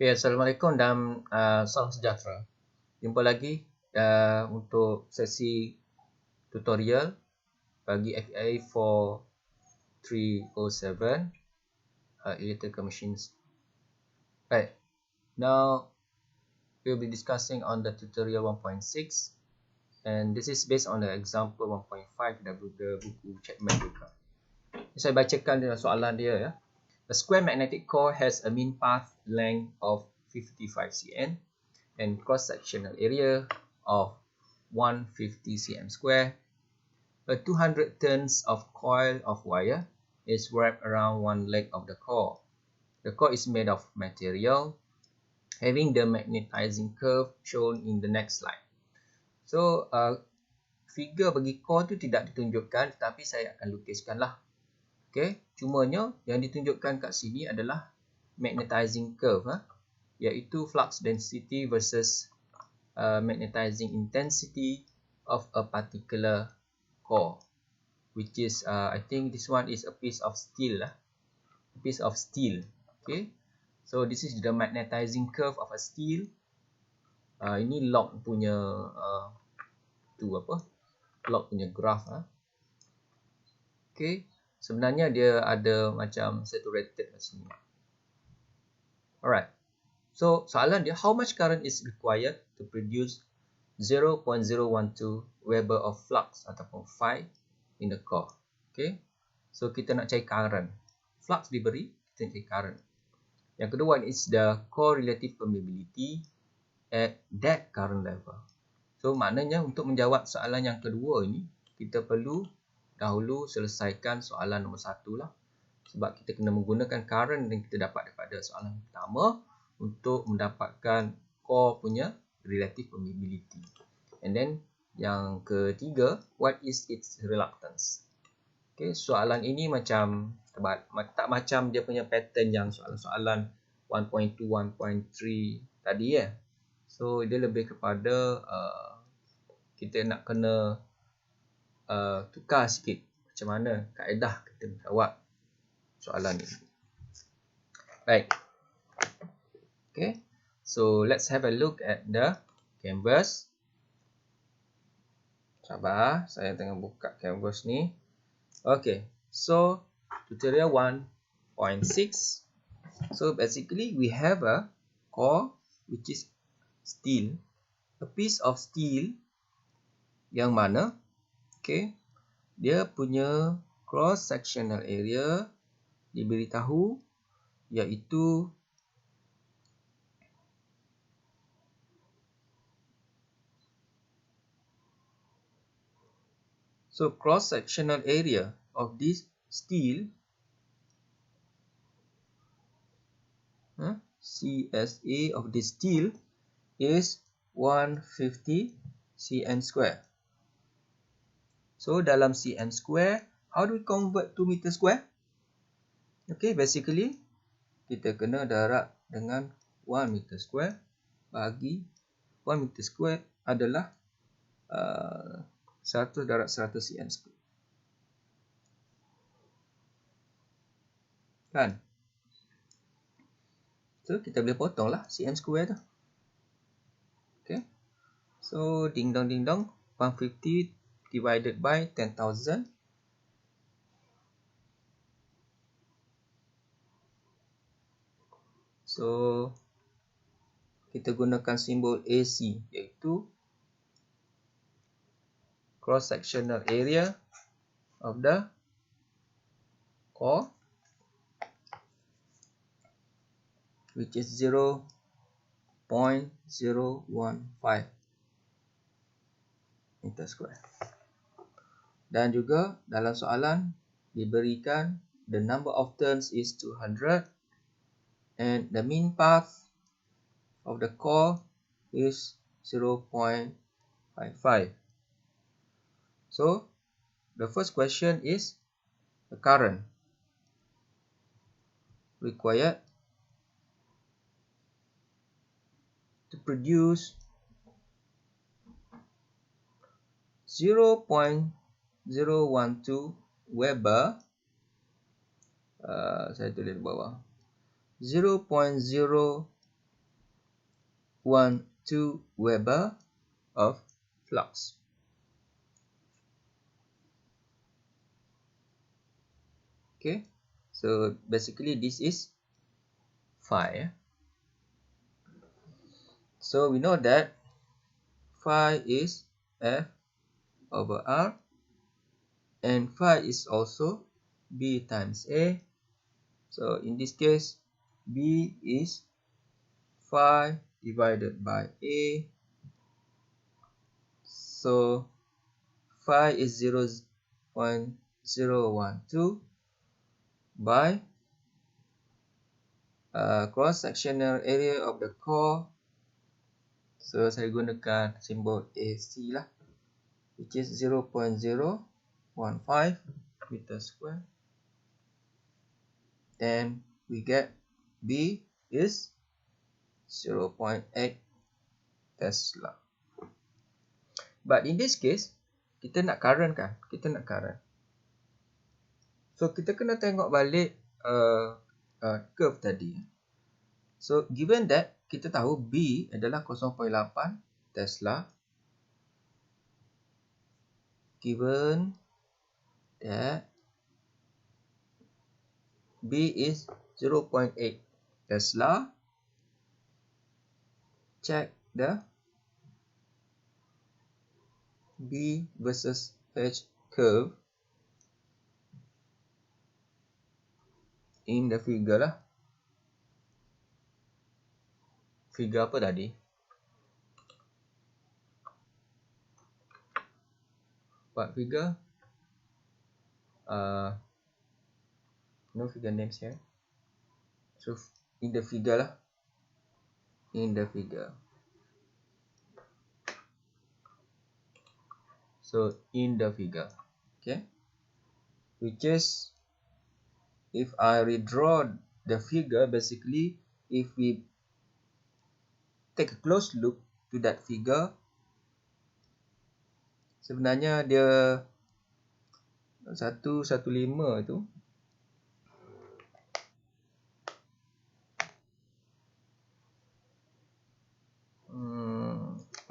Okay, Assalamualaikum dan salam sejahtera. Jumpa lagi untuk sesi tutorial bagi EDI4393 electrical machines. Right, now we'll be discussing on the tutorial 1.6 and this is based on the example 1.5 dari buku Chapman juga. Saya bacakan soalan dia ya. A square magnetic core has a mean path length of 55 cm and cross-sectional area of 150 cm square. A 200 turns of coil of wire is wrapped around one leg of the core. The core is made of material having the magnetizing curve shown in the next slide. So, figure bagi core tu tidak ditunjukkan, tapi saya akan lukiskan lah. Okay, cumanya yang ditunjukkan kat sini adalah magnetizing curve, iaitu flux density versus magnetizing intensity of a particular core, which is I think this one is a piece of steel a piece of steel. Okay, so this is the magnetizing curve of a steel. Ini log punya log punya graph. Okay, sebenarnya dia ada macam saturated kat sini. Alright, so soalan dia, how much current is required to produce 0.012 Weber of flux ataupun phi in the core. Okay, so kita nak cari current. Flux diberi, kita nak cari current. Yang kedua is the core relative permeability at that current level. So maknanya untuk menjawab soalan yang kedua ini, kita perlu dahulu selesaikan soalan nombor 1 lah. Sebab kita kena menggunakan current yang kita dapat daripada soalan pertama untuk mendapatkan core punya relative permeability. And then yang ketiga, what is its reluctance? Okay, soalan ini macam tak macam dia punya pattern yang soalan-soalan 1.2, 1.3 tadi ya. So dia lebih kepada kita nak kena tukar sikit macam mana kaedah kita menjawab soalan ini. Right. Okay. So let's have a look at the canvas. Sabar, saya tengah buka canvas ni. Okay. So tutorial 1.6. So basically we have a core which is steel. A piece of steel yang mana dia punya cross sectional area diberitahu iaitu cross sectional area of this steel CSA of this steel is 150 cm square. So dalam cm square, how do we convert to meter square? Okay, basically kita kena darab dengan 1 meter square bagi 1 meter square adalah 100 darab 100 cm square. Kan? So kita boleh potong lah cm square tu. Okay. So ding dong 150 divided by 10,000. So kita gunakan simbol AC iaitu cross sectional area of the core, which is 0.015 meter square. Dan juga dalam soalan diberikan the number of turns is 200 and the mean path of the core is 0.55. So the first question is the current required to produce 0.012 Weber, saya tulis di bawah, 0.012 Weber of flux. Okay, so basically this is phi. So we know that phi is F over R, and phi is also B times A. So in this case, B is phi divided by A. So phi is 0.012 by cross-sectional area of the core. So saya gunakan simbol AC lah, which is 0.015 meter square. Then we get B is 0.8 Tesla. But in this case, kita nak current kan? Kita nak current. So kita kena tengok balik curve tadi. So given that kita tahu B adalah 0.8 Tesla, given that B is 0.8 Tesla, check the B versus H curve in the figure lah. Figure apa tadi? What figure? No figure names here. So in the figure lah. In the figure. So in the figure. Okay. Which is, if I redraw the figure, basically if we take a close look to that figure, sebenarnya dia 115 tu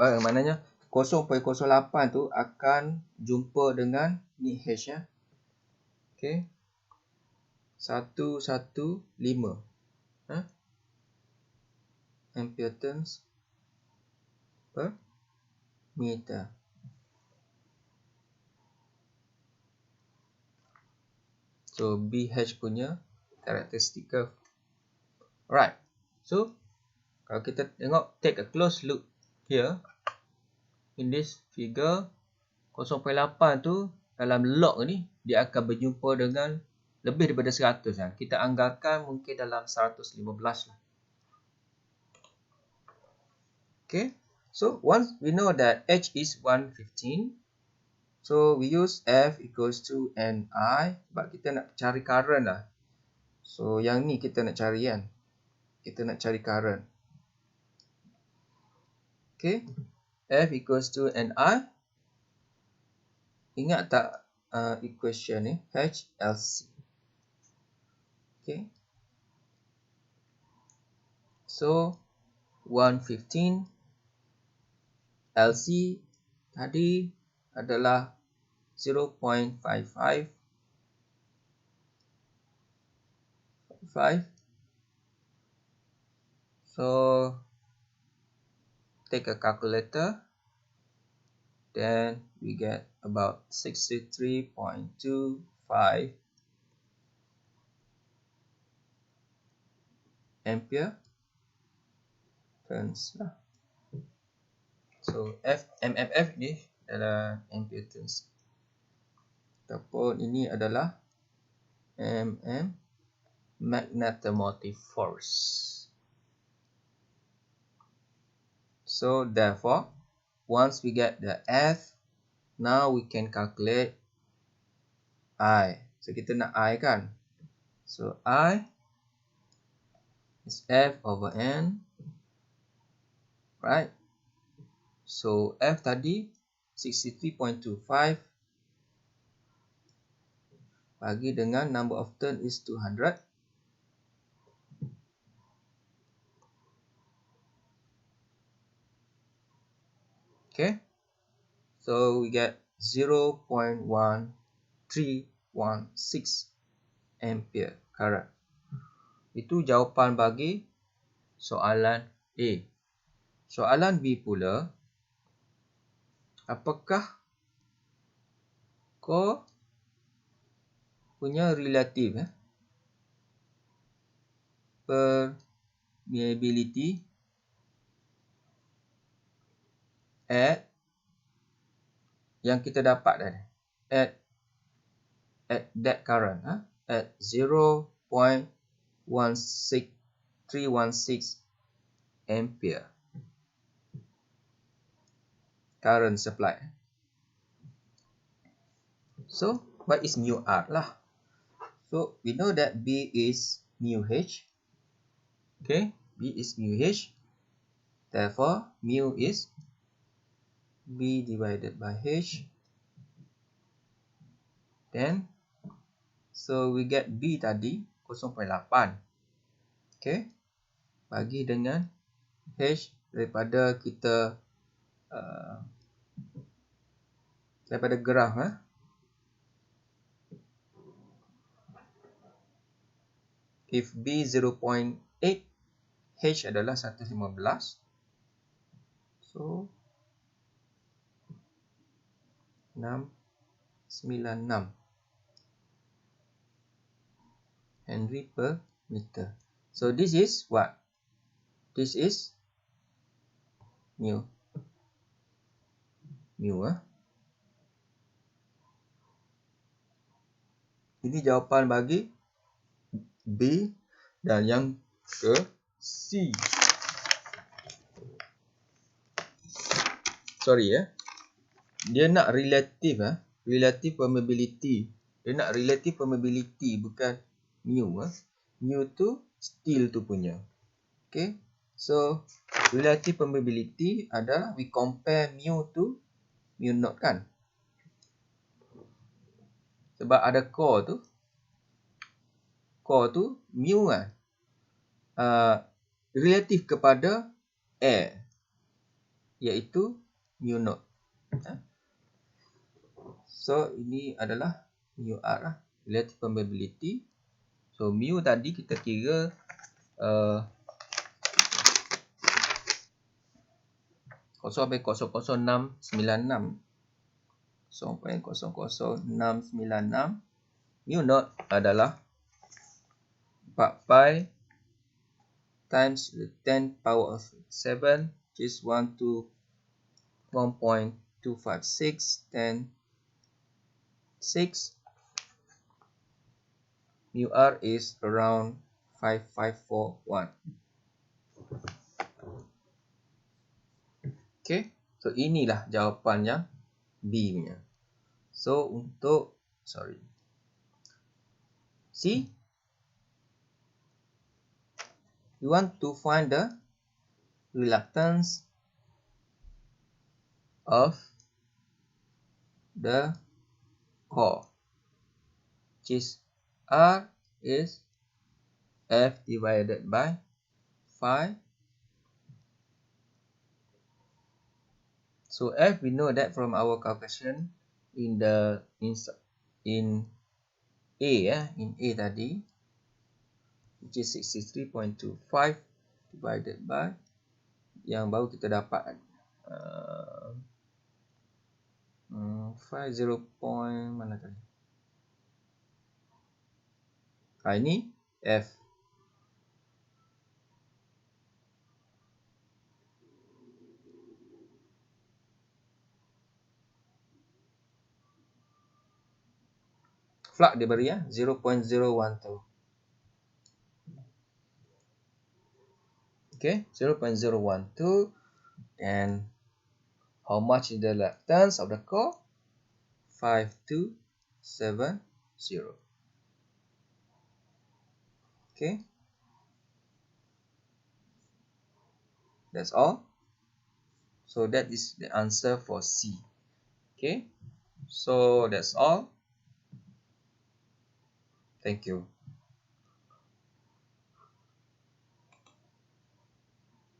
maknanya 0.08 tu akan jumpa dengan ni H ya. Okay. 115 ampere turns per meter. So BH punya characteristic curve. Alright. So kalau kita tengok, take a close look here in this figure, 0.8 tu dalam log ni dia akan berjumpa dengan lebih daripada 100 lah. Kita anggarkan mungkin dalam 115 lah. Okay. So once we know that H is 115, so we use F equals to NI, but kita nak cari current lah. So yang ni kita nak cari kan. Kita nak cari current. Okay. F equals to NI. Ingat tak equation ni? HLC. Okay. So 115 LC tadi adalah 0.55. So take a calculator, then we get about 63.25 ampere turns lah. So MMF ni adalah ampere turns, ataupun ini adalah mm magnetomotive force. So therefore, once we get the F, now we can calculate I. So kita nak I kan? So I is F over N, right? So F tadi 63.25 bagi dengan number of turn is 200. Okay, so we get 0.1316 ampere current. Itu jawapan bagi soalan A. Soalan B pula, apakah core punya relative permeability at yang kita dapat tadi, at that current, at 0.16316 ampere current supply. So what is mu R lah? So we know that B is mu H. Okay, B is mu H. Therefore, mu is B divided by H. Then, so we get B tadi 0.8. Okay, bagi dengan H daripada kita daripada graf if B 0.8, H adalah 115. So 696 Henry per meter. So this is what? This is mu. Ini jawapan bagi B dan yang ke C. Sorry dia nak relative relative permeability. Dia nak relative permeability, bukan mu mu tu steel tu punya. Okay, so relative permeability adalah we compare mu to mu naught kan, sebab ada core tu mu relative kepada air, iaitu mu naught. So ini adalah mu R relative permeability. So mu tadi kita kira 0.00696 mu naught adalah 4 pi times 10 power of 7, which is 1 to 1.256 10 6. Mu R is around 5541. Okay, so inilah jawapannya B punya. So untuk C, we want to find the reluctance of the core, which is R is F divided by phi. So F, we know that from our calculation in A in A tadi, which is 63.25 divided by yang baru kita dapat 50 mana tadi? Ini F. Flux dia beri 0.012. Okay, 0.012. And how much is the reluctance of the core? 5270. Okay, that's all. So that is the answer for C. Okay, so that's all. Thank you.